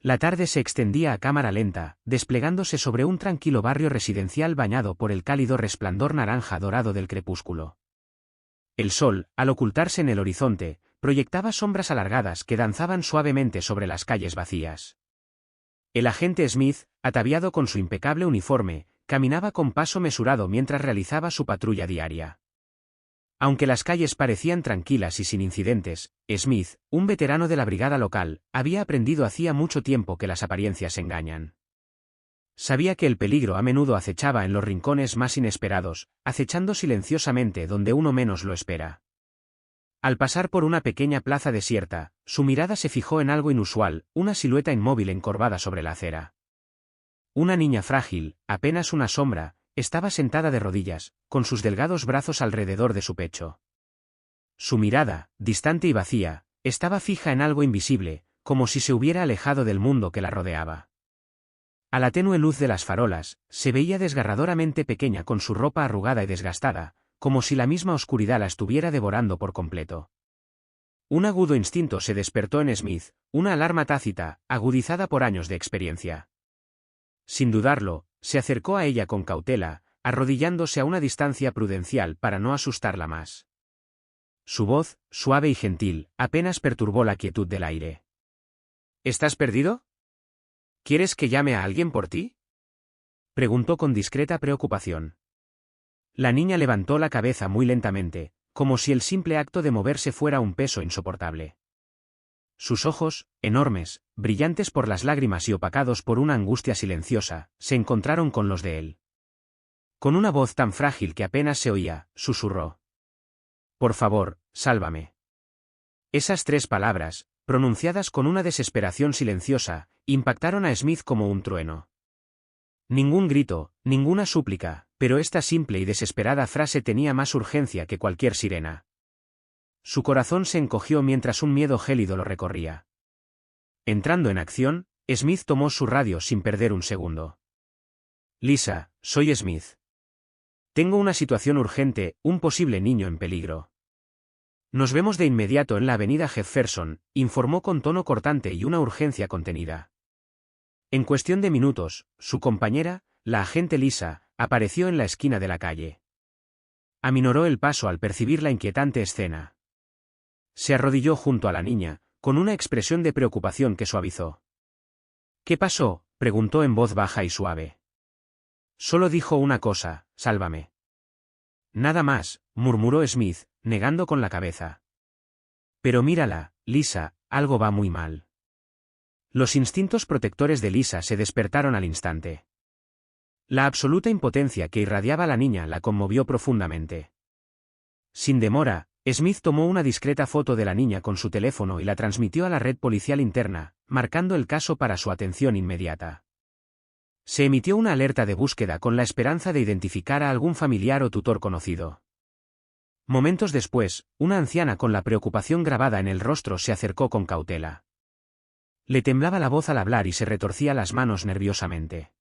La tarde se extendía a cámara lenta, desplegándose sobre un tranquilo barrio residencial bañado por el cálido resplandor naranja dorado del crepúsculo. El sol, al ocultarse en el horizonte, proyectaba sombras alargadas que danzaban suavemente sobre las calles vacías. El agente Smith, ataviado con su impecable uniforme, caminaba con paso mesurado mientras realizaba su patrulla diaria. Aunque las calles parecían tranquilas y sin incidentes, Smith, un veterano de la brigada local, había aprendido hacía mucho tiempo que las apariencias engañan. Sabía que el peligro a menudo acechaba en los rincones más inesperados, acechando silenciosamente donde uno menos lo espera. Al pasar por una pequeña plaza desierta, su mirada se fijó en algo inusual, una silueta inmóvil encorvada sobre la acera. Una niña frágil, apenas una sombra, estaba sentada de rodillas, con sus delgados brazos alrededor de su pecho. Su mirada, distante y vacía, estaba fija en algo invisible, como si se hubiera alejado del mundo que la rodeaba. A la tenue luz de las farolas, se veía desgarradoramente pequeña con su ropa arrugada y desgastada, como si la misma oscuridad la estuviera devorando por completo. Un agudo instinto se despertó en Smith, una alarma tácita, agudizada por años de experiencia. Sin dudarlo, se acercó a ella con cautela, arrodillándose a una distancia prudencial para no asustarla más. Su voz, suave y gentil, apenas perturbó la quietud del aire. ¿Estás perdido? ¿Quieres que llame a alguien por ti?, preguntó con discreta preocupación. La niña levantó la cabeza muy lentamente, como si el simple acto de moverse fuera un peso insoportable. Sus ojos, enormes, brillantes por las lágrimas y opacados por una angustia silenciosa, se encontraron con los de él. Con una voz tan frágil que apenas se oía, susurró: «Por favor, sálvame». Esas 3 palabras, pronunciadas con una desesperación silenciosa, impactaron a Smith como un trueno. Ningún grito, ninguna súplica, pero esta simple y desesperada frase tenía más urgencia que cualquier sirena. Su corazón se encogió mientras un miedo gélido lo recorría. Entrando en acción, Smith tomó su radio sin perder un segundo. «Lisa, soy Smith. Tengo una situación urgente, un posible niño en peligro». «Nos vemos de inmediato en la avenida Jefferson», informó con tono cortante y una urgencia contenida. En cuestión de minutos, su compañera, la agente Lisa, apareció en la esquina de la calle. Aminoró el paso al percibir la inquietante escena. Se arrodilló junto a la niña, con una expresión de preocupación que suavizó. «¿Qué pasó?», preguntó en voz baja y suave. «Solo dijo una cosa: sálvame». «Nada más», murmuró Smith, negando con la cabeza. «Pero mírala, Lisa, algo va muy mal». Los instintos protectores de Lisa se despertaron al instante. La absoluta impotencia que irradiaba la niña la conmovió profundamente. Sin demora, Smith tomó una discreta foto de la niña con su teléfono y la transmitió a la red policial interna, marcando el caso para su atención inmediata. Se emitió una alerta de búsqueda con la esperanza de identificar a algún familiar o tutor conocido. Momentos después, una anciana con la preocupación grabada en el rostro se acercó con cautela. Le temblaba la voz al hablar y se retorcía las manos nerviosamente.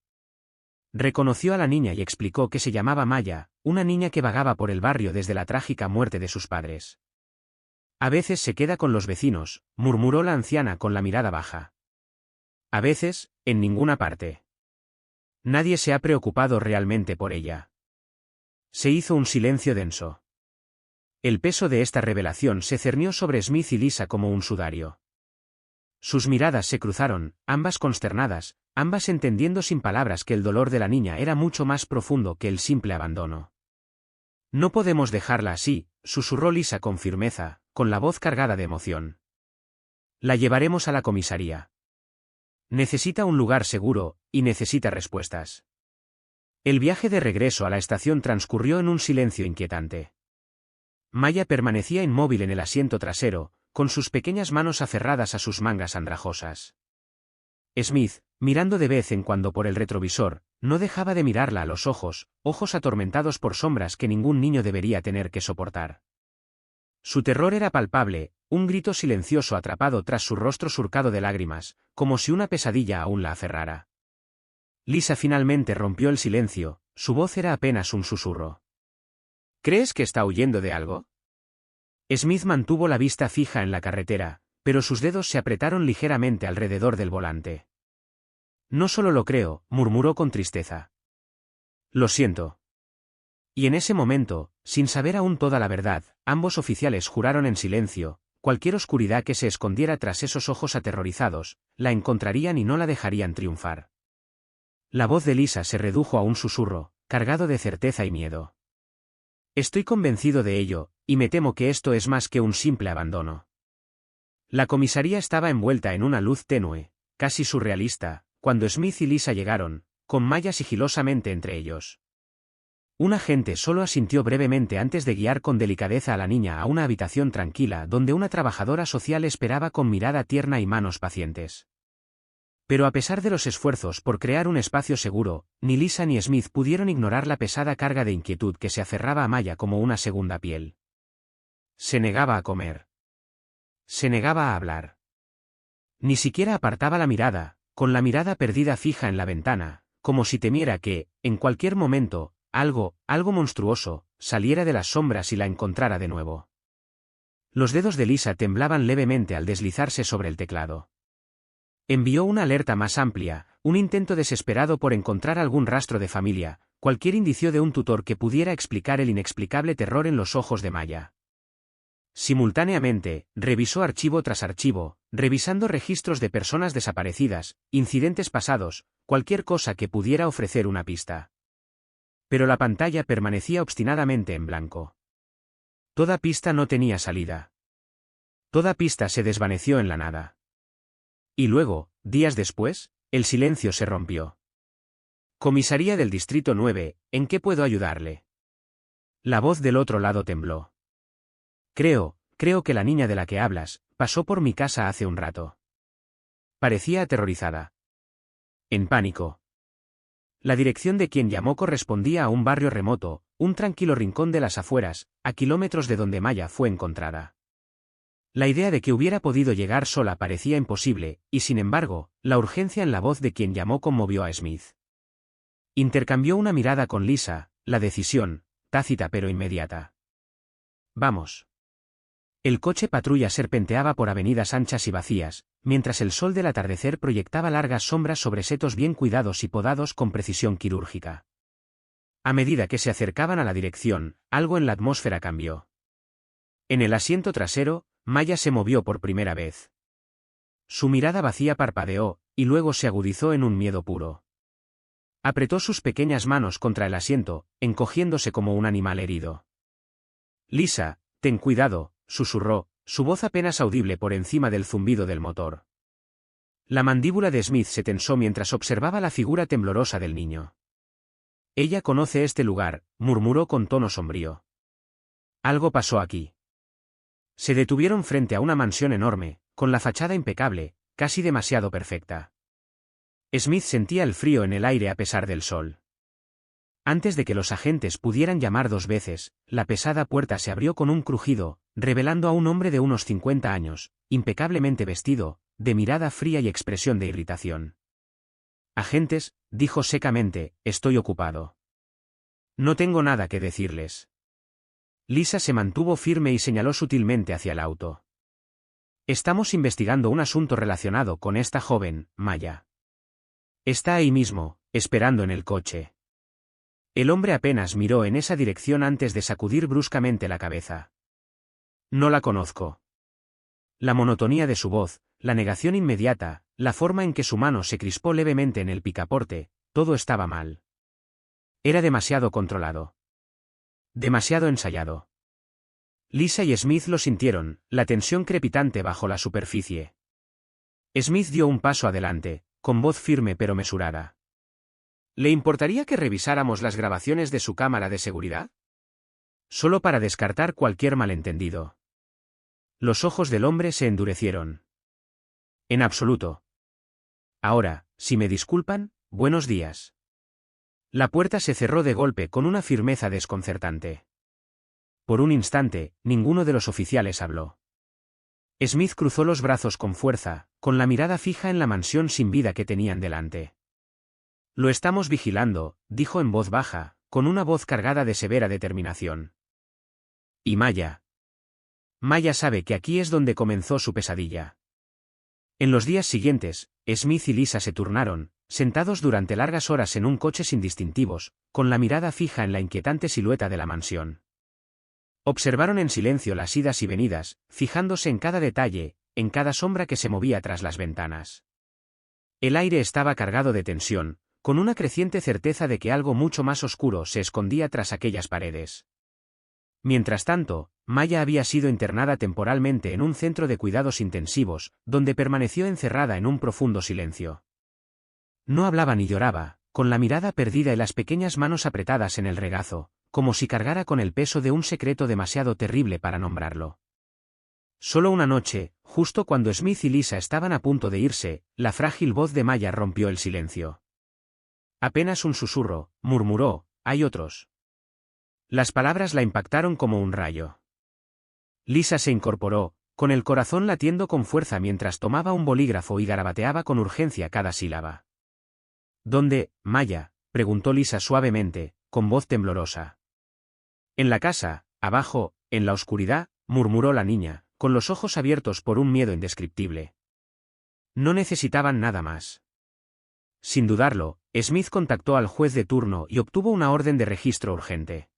Reconoció a la niña y explicó que se llamaba Maya, una niña que vagaba por el barrio desde la trágica muerte de sus padres. «A veces se queda con los vecinos», murmuró la anciana con la mirada baja. «A veces, en ninguna parte. Nadie se ha preocupado realmente por ella». Se hizo un silencio denso. El peso de esta revelación se cernió sobre Smith y Lisa como un sudario. Sus miradas se cruzaron, ambas consternadas, ambas entendiendo sin palabras que el dolor de la niña era mucho más profundo que el simple abandono. «No podemos dejarla así», susurró Lisa con firmeza, con la voz cargada de emoción. «La llevaremos a la comisaría. Necesita un lugar seguro, y necesita respuestas». El viaje de regreso a la estación transcurrió en un silencio inquietante. Maya permanecía inmóvil en el asiento trasero, con sus pequeñas manos aferradas a sus mangas andrajosas. Smith, mirando de vez en cuando por el retrovisor, no dejaba de mirarla a los ojos, ojos atormentados por sombras que ningún niño debería tener que soportar. Su terror era palpable, un grito silencioso atrapado tras su rostro surcado de lágrimas, como si una pesadilla aún la aferrara. Lisa finalmente rompió el silencio, su voz era apenas un susurro. «¿Crees que está huyendo de algo?». Smith mantuvo la vista fija en la carretera, pero sus dedos se apretaron ligeramente alrededor del volante. No solo lo creo, murmuró con tristeza. Lo siento. Y en ese momento, sin saber aún toda la verdad, ambos oficiales juraron en silencio, cualquier oscuridad que se escondiera tras esos ojos aterrorizados, la encontrarían y no la dejarían triunfar. La voz de Lisa se redujo a un susurro, cargado de certeza y miedo. Estoy convencido de ello, y me temo que esto es más que un simple abandono. La comisaría estaba envuelta en una luz tenue, casi surrealista, cuando Smith y Lisa llegaron, con Maya sigilosamente entre ellos. Un agente solo asintió brevemente antes de guiar con delicadeza a la niña a una habitación tranquila donde una trabajadora social esperaba con mirada tierna y manos pacientes. Pero a pesar de los esfuerzos por crear un espacio seguro, ni Lisa ni Smith pudieron ignorar la pesada carga de inquietud que se aferraba a Maya como una segunda piel. Se negaba a comer. Se negaba a hablar. Ni siquiera apartaba la mirada, con la mirada perdida fija en la ventana, como si temiera que, en cualquier momento, algo monstruoso, saliera de las sombras y la encontrara de nuevo. Los dedos de Lisa temblaban levemente al deslizarse sobre el teclado. Envió una alerta más amplia, un intento desesperado por encontrar algún rastro de familia, cualquier indicio de un tutor que pudiera explicar el inexplicable terror en los ojos de Maya. Simultáneamente, revisó archivo tras archivo, revisando registros de personas desaparecidas, incidentes pasados, cualquier cosa que pudiera ofrecer una pista. Pero la pantalla permanecía obstinadamente en blanco. Toda pista no tenía salida. Toda pista se desvaneció en la nada. Y luego, días después, el silencio se rompió. Comisaría del Distrito 9, ¿en qué puedo ayudarle? La voz del otro lado tembló. Creo que la niña de la que hablas, pasó por mi casa hace un rato. Parecía aterrorizada. En pánico. La dirección de quien llamó correspondía a un barrio remoto, un tranquilo rincón de las afueras, a kilómetros de donde Maya fue encontrada. La idea de que hubiera podido llegar sola parecía imposible, y sin embargo, la urgencia en la voz de quien llamó conmovió a Smith. Intercambió una mirada con Lisa, la decisión, tácita pero inmediata. Vamos. El coche patrulla serpenteaba por avenidas anchas y vacías, mientras el sol del atardecer proyectaba largas sombras sobre setos bien cuidados y podados con precisión quirúrgica. A medida que se acercaban a la dirección, algo en la atmósfera cambió. En el asiento trasero, Maya se movió por primera vez. Su mirada vacía parpadeó, y luego se agudizó en un miedo puro. Apretó sus pequeñas manos contra el asiento, encogiéndose como un animal herido. Lisa, ten cuidado, susurró, su voz apenas audible por encima del zumbido del motor. La mandíbula de Smith se tensó mientras observaba la figura temblorosa del niño. Ella conoce este lugar, murmuró con tono sombrío. Algo pasó aquí. Se detuvieron frente a una mansión enorme, con la fachada impecable, casi demasiado perfecta. Smith sentía el frío en el aire a pesar del sol. Antes de que los agentes pudieran llamar dos veces, la pesada puerta se abrió con un crujido, revelando a un hombre de unos 50 años, impecablemente vestido, de mirada fría y expresión de irritación. Agentes, dijo secamente, estoy ocupado. No tengo nada que decirles. Lisa se mantuvo firme y señaló sutilmente hacia el auto. Estamos investigando un asunto relacionado con esta joven, Maya. Está ahí mismo, esperando en el coche. El hombre apenas miró en esa dirección antes de sacudir bruscamente la cabeza. No la conozco. La monotonía de su voz, la negación inmediata, la forma en que su mano se crispó levemente en el picaporte, todo estaba mal. Era demasiado controlado. Demasiado ensayado. Lisa y Smith lo sintieron, la tensión crepitante bajo la superficie. Smith dio un paso adelante, con voz firme pero mesurada. ¿Le importaría que revisáramos las grabaciones de su cámara de seguridad? Solo para descartar cualquier malentendido. Los ojos del hombre se endurecieron. En absoluto. Ahora, si me disculpan, buenos días. La puerta se cerró de golpe con una firmeza desconcertante. Por un instante, ninguno de los oficiales habló. Smith cruzó los brazos con fuerza, con la mirada fija en la mansión sin vida que tenían delante. Lo estamos vigilando, dijo en voz baja, con una voz cargada de severa determinación. ¿Y Maya? Maya sabe que aquí es donde comenzó su pesadilla. En los días siguientes, Smith y Lisa se turnaron, sentados durante largas horas en un coche sin distintivos, con la mirada fija en la inquietante silueta de la mansión. Observaron en silencio las idas y venidas, fijándose en cada detalle, en cada sombra que se movía tras las ventanas. El aire estaba cargado de tensión, con una creciente certeza de que algo mucho más oscuro se escondía tras aquellas paredes. Mientras tanto, Maya había sido internada temporalmente en un centro de cuidados intensivos, donde permaneció encerrada en un profundo silencio. No hablaba ni lloraba, con la mirada perdida y las pequeñas manos apretadas en el regazo, como si cargara con el peso de un secreto demasiado terrible para nombrarlo. Solo una noche, justo cuando Smith y Lisa estaban a punto de irse, la frágil voz de Maya rompió el silencio. Apenas un susurro, murmuró, «Hay otros». Las palabras la impactaron como un rayo. Lisa se incorporó, con el corazón latiendo con fuerza mientras tomaba un bolígrafo y garabateaba con urgencia cada sílaba. «¿Dónde, Maya?», preguntó Lisa suavemente, con voz temblorosa. «En la casa, abajo, en la oscuridad», murmuró la niña, con los ojos abiertos por un miedo indescriptible. No necesitaban nada más. Sin dudarlo, Smith contactó al juez de turno y obtuvo una orden de registro urgente.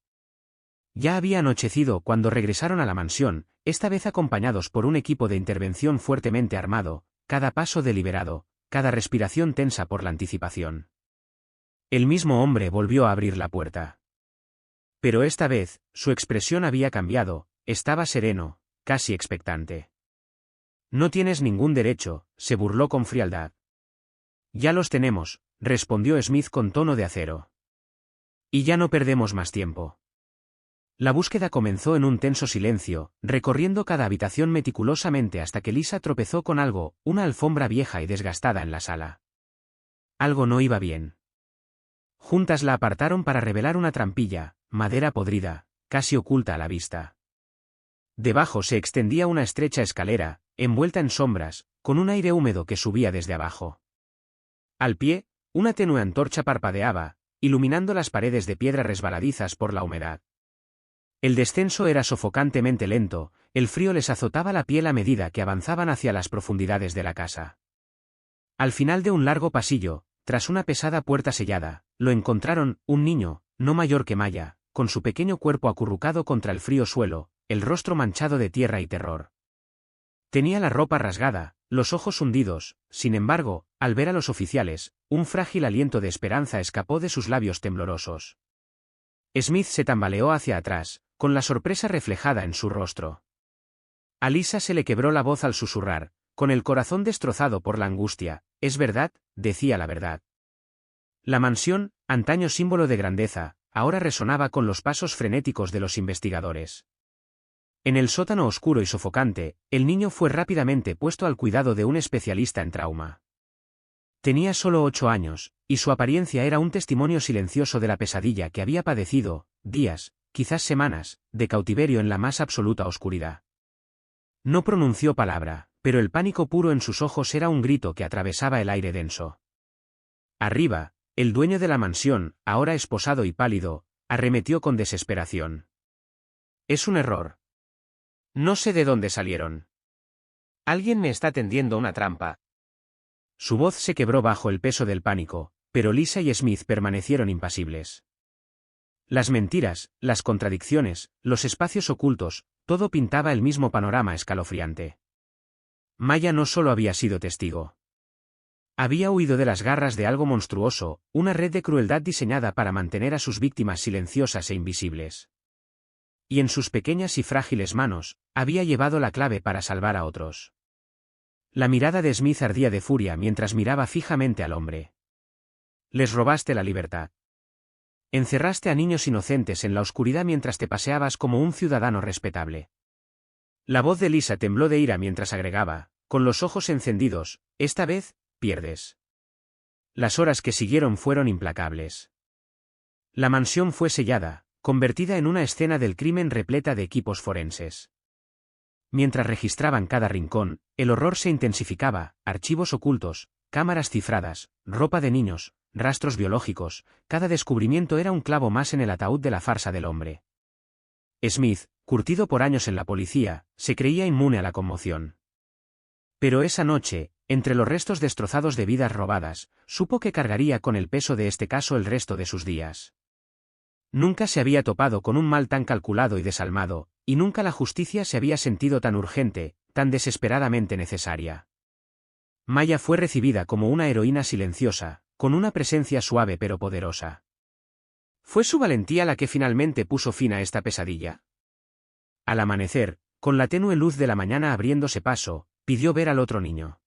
Ya había anochecido cuando regresaron a la mansión, esta vez acompañados por un equipo de intervención fuertemente armado, cada paso deliberado, cada respiración tensa por la anticipación. El mismo hombre volvió a abrir la puerta. Pero esta vez, su expresión había cambiado, estaba sereno, casi expectante. «No tienes ningún derecho», se burló con frialdad. «Ya los tenemos», respondió Smith con tono de acero. «Y ya no perdemos más tiempo». La búsqueda comenzó en un tenso silencio, recorriendo cada habitación meticulosamente hasta que Lisa tropezó con algo, una alfombra vieja y desgastada en la sala. Algo no iba bien. Juntas la apartaron para revelar una trampilla, madera podrida, casi oculta a la vista. Debajo se extendía una estrecha escalera, envuelta en sombras, con un aire húmedo que subía desde abajo. Al pie, una tenue antorcha parpadeaba, iluminando las paredes de piedra resbaladizas por la humedad. El descenso era sofocantemente lento, el frío les azotaba la piel a medida que avanzaban hacia las profundidades de la casa. Al final de un largo pasillo, tras una pesada puerta sellada, lo encontraron, un niño, no mayor que Maya, con su pequeño cuerpo acurrucado contra el frío suelo, el rostro manchado de tierra y terror. Tenía la ropa rasgada, los ojos hundidos, sin embargo, al ver a los oficiales, un frágil aliento de esperanza escapó de sus labios temblorosos. Smith se tambaleó hacia atrás, con la sorpresa reflejada en su rostro. A Lisa se le quebró la voz al susurrar, con el corazón destrozado por la angustia. «Es verdad», decía la verdad. La mansión, antaño símbolo de grandeza, ahora resonaba con los pasos frenéticos de los investigadores. En el sótano oscuro y sofocante, el niño fue rápidamente puesto al cuidado de un especialista en trauma. Tenía solo 8 años, y su apariencia era un testimonio silencioso de la pesadilla que había padecido, días, quizás semanas, de cautiverio en la más absoluta oscuridad. No pronunció palabra, pero el pánico puro en sus ojos era un grito que atravesaba el aire denso. Arriba, el dueño de la mansión, ahora esposado y pálido, arremetió con desesperación. «Es un error. No sé de dónde salieron. Alguien me está tendiendo una trampa». Su voz se quebró bajo el peso del pánico, pero Lisa y Smith permanecieron impasibles. Las mentiras, las contradicciones, los espacios ocultos, todo pintaba el mismo panorama escalofriante. Maya no solo había sido testigo. Había huido de las garras de algo monstruoso, una red de crueldad diseñada para mantener a sus víctimas silenciosas e invisibles. Y en sus pequeñas y frágiles manos, había llevado la clave para salvar a otros. La mirada de Smith ardía de furia mientras miraba fijamente al hombre. «Les robaste la libertad. Encerraste a niños inocentes en la oscuridad mientras te paseabas como un ciudadano respetable». La voz de Lisa tembló de ira mientras agregaba, con los ojos encendidos, «Esta vez, pierdes». Las horas que siguieron fueron implacables. La mansión fue sellada, convertida en una escena del crimen repleta de equipos forenses. Mientras registraban cada rincón, el horror se intensificaba, archivos ocultos, cámaras cifradas, ropa de niños, rastros biológicos, cada descubrimiento era un clavo más en el ataúd de la farsa del hombre. Smith, curtido por años en la policía, se creía inmune a la conmoción. Pero esa noche, entre los restos destrozados de vidas robadas, supo que cargaría con el peso de este caso el resto de sus días. Nunca se había topado con un mal tan calculado y desalmado, y nunca la justicia se había sentido tan urgente, tan desesperadamente necesaria. Maya fue recibida como una heroína silenciosa, con una presencia suave pero poderosa. ¿Fue su valentía la que finalmente puso fin a esta pesadilla? Al amanecer, con la tenue luz de la mañana abriéndose paso, pidió ver al otro niño.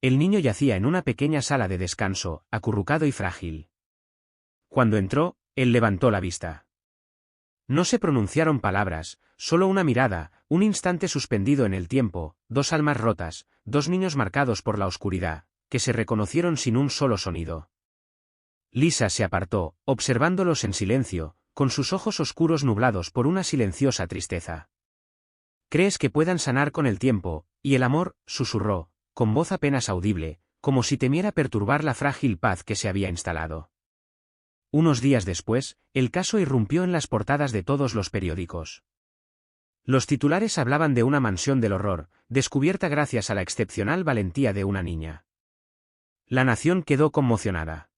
El niño yacía en una pequeña sala de descanso, acurrucado y frágil. Cuando entró, él levantó la vista. No se pronunciaron palabras, solo una mirada, un instante suspendido en el tiempo, dos almas rotas, dos niños marcados por la oscuridad, que se reconocieron sin un solo sonido. Lisa se apartó, observándolos en silencio, con sus ojos oscuros nublados por una silenciosa tristeza. ¿Crees que puedan sanar con el tiempo, y el amor?, susurró, con voz apenas audible, como si temiera perturbar la frágil paz que se había instalado. Unos días después, el caso irrumpió en las portadas de todos los periódicos. Los titulares hablaban de una mansión del horror, descubierta gracias a la excepcional valentía de una niña. La nación quedó conmocionada.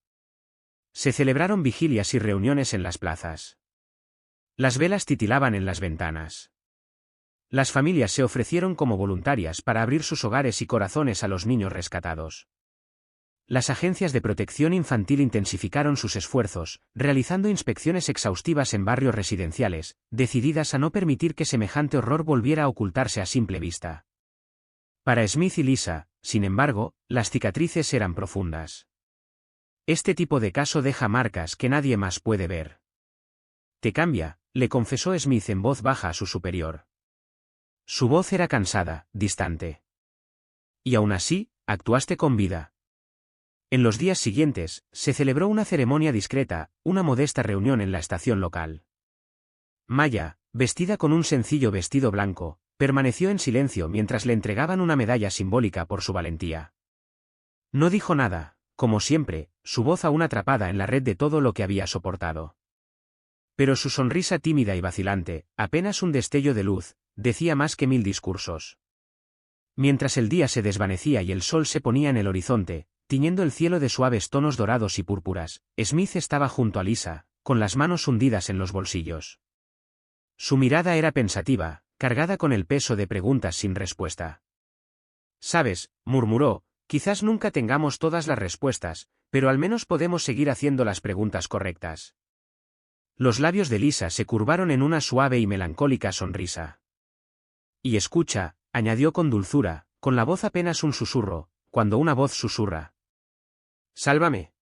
Se celebraron vigilias y reuniones en las plazas. Las velas titilaban en las ventanas. Las familias se ofrecieron como voluntarias para abrir sus hogares y corazones a los niños rescatados. Las agencias de protección infantil intensificaron sus esfuerzos, realizando inspecciones exhaustivas en barrios residenciales, decididas a no permitir que semejante horror volviera a ocultarse a simple vista. Para Smith y Lisa, sin embargo, las cicatrices eran profundas. Este tipo de caso deja marcas que nadie más puede ver. Te cambia, le confesó Smith en voz baja a su superior. Su voz era cansada, distante. Y aún así, actuaste con vida. En los días siguientes, se celebró una ceremonia discreta, una modesta reunión en la estación local. Maya, vestida con un sencillo vestido blanco, permaneció en silencio mientras le entregaban una medalla simbólica por su valentía. No dijo nada, como siempre, su voz aún atrapada en la red de todo lo que había soportado. Pero su sonrisa tímida y vacilante, apenas un destello de luz, decía más que 1000 discursos. Mientras el día se desvanecía y el sol se ponía en el horizonte, tiñendo el cielo de suaves tonos dorados y púrpuras, Smith estaba junto a Lisa, con las manos hundidas en los bolsillos. Su mirada era pensativa, cargada con el peso de preguntas sin respuesta. «Sabes», murmuró, «quizás nunca tengamos todas las respuestas, pero al menos podemos seguir haciendo las preguntas correctas». Los labios de Lisa se curvaron en una suave y melancólica sonrisa. «Y escucha», añadió con dulzura, con la voz apenas un susurro, cuando una voz susurra. «Sálvame».